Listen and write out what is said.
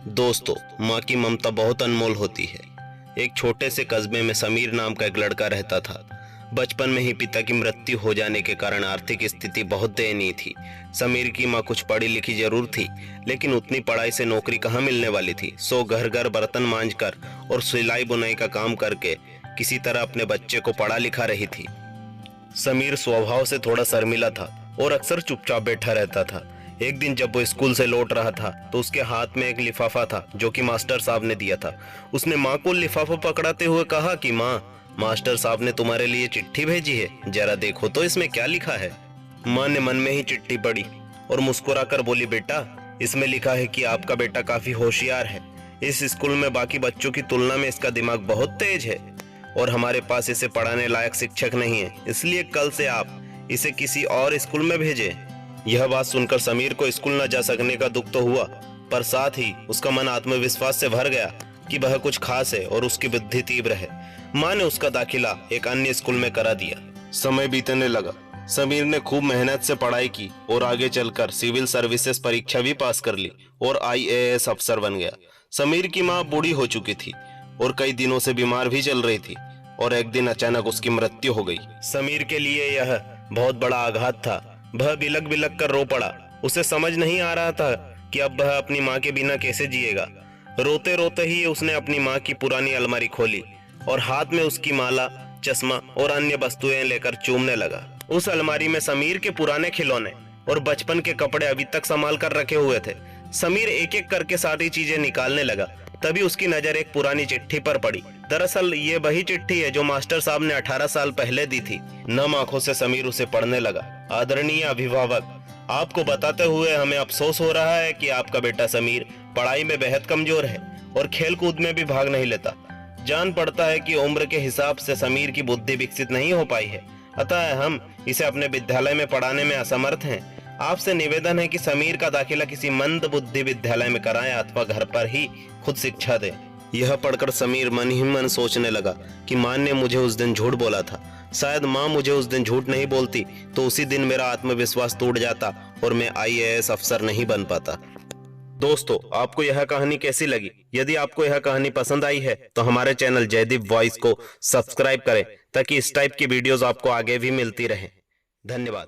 दोस्तों, माँ की ममता बहुत अनमोल होती है। एक छोटे से कस्बे में समीर नाम का एक लड़का रहता था। बचपन में ही पिता की मृत्यु हो जाने के कारण आर्थिक स्थिति बहुत दयनीय थी। समीर की माँ कुछ पढ़ी लिखी जरूर थी, लेकिन उतनी पढ़ाई से नौकरी कहाँ मिलने वाली थी। सो घर घर बर्तन मांज कर और सिलाई बुनाई का काम करके किसी तरह अपने बच्चे को पढ़ा लिखा रही थी। समीर स्वभाव से थोड़ा शर्मीला था और अक्सर चुपचाप बैठा रहता था। एक दिन जब वो स्कूल से लौट रहा था तो उसके हाथ में एक लिफाफा था जो कि मास्टर साहब ने दिया था। उसने माँ को लिफाफा पकड़ाते हुए कहा कि माँ, मास्टर साहब ने तुम्हारे लिए चिट्ठी भेजी है, जरा देखो तो इसमें क्या लिखा है। माँ ने मन में ही चिट्ठी पढ़ी और मुस्कुराकर बोली, बेटा, इसमें लिखा है कि आपका बेटा काफी होशियार है। इस स्कूल में बाकी बच्चों की तुलना में इसका दिमाग बहुत तेज है और हमारे पास इसे पढ़ाने लायक शिक्षक नहीं है, इसलिए कल से आप इसे किसी और स्कूल में भेजें। यह बात सुनकर समीर को स्कूल न जा सकने का दुख तो हुआ, पर साथ ही उसका मन आत्मविश्वास से भर गया कि वह कुछ खास है और उसकी बुद्धि तीव्र है। माँ ने उसका दाखिला एक अन्य स्कूल में करा दिया। समय बीतने लगा। समीर ने खूब मेहनत से पढ़ाई की और आगे चलकर सिविल सर्विसेज परीक्षा भी पास कर ली और IAS अफसर बन गया। समीर की माँ बूढ़ी हो चुकी थी और कई दिनों से बीमार भी चल रही थी और एक दिन अचानक उसकी मृत्यु हो गई। समीर के लिए यह बहुत बड़ा आघात था। वह बिलक बिलक कर रो पड़ा। उसे समझ नहीं आ रहा था कि अब वह अपनी माँ के बिना कैसे जिएगा। रोते रोते ही उसने अपनी माँ की पुरानी अलमारी खोली और हाथ में उसकी माला, चश्मा और अन्य वस्तुएं लेकर चूमने लगा। उस अलमारी में समीर के पुराने खिलौने और बचपन के कपड़े अभी तक संभाल कर रखे हुए थे। समीर एक एक करके सारी चीजें निकालने लगा। तभी उसकी नजर एक पुरानी चिट्ठी पर पड़ी। दरअसल ये वही चिट्ठी है जो मास्टर साहब ने 18 साल पहले दी थी। नम आंखों से समीर उसे पढ़ने लगा। आदरणीय अभिभावक, आपको बताते हुए हमें अफसोस हो रहा है कि आपका बेटा समीर पढ़ाई में बेहद कमजोर है और खेल कूद में भी भाग नहीं लेता। जान पड़ता है कि उम्र के हिसाब से समीर की बुद्धि विकसित नहीं हो पाई है, अतः हम इसे अपने विद्यालय में पढ़ाने में असमर्थ हैं। आपसे निवेदन है कि समीर का दाखिला किसी मंद बुद्धि विद्यालय में कराएं अथवा घर पर ही खुद शिक्षा दें। यह पढ़कर समीर मन ही मन सोचने लगा कि माँ ने मुझे उस दिन झूठ बोला था। शायद माँ मुझे उस दिन झूठ नहीं बोलती तो उसी दिन मेरा आत्मविश्वास टूट जाता और मैं IAS अफसर नहीं बन पाता। दोस्तों, आपको यह कहानी कैसी लगी? यदि आपको यह कहानी पसंद आई है तो हमारे चैनल जयदीप वॉइस को सब्सक्राइब करें ताकि इस टाइप की वीडियोस आपको आगे भी मिलती रहें। धन्यवाद।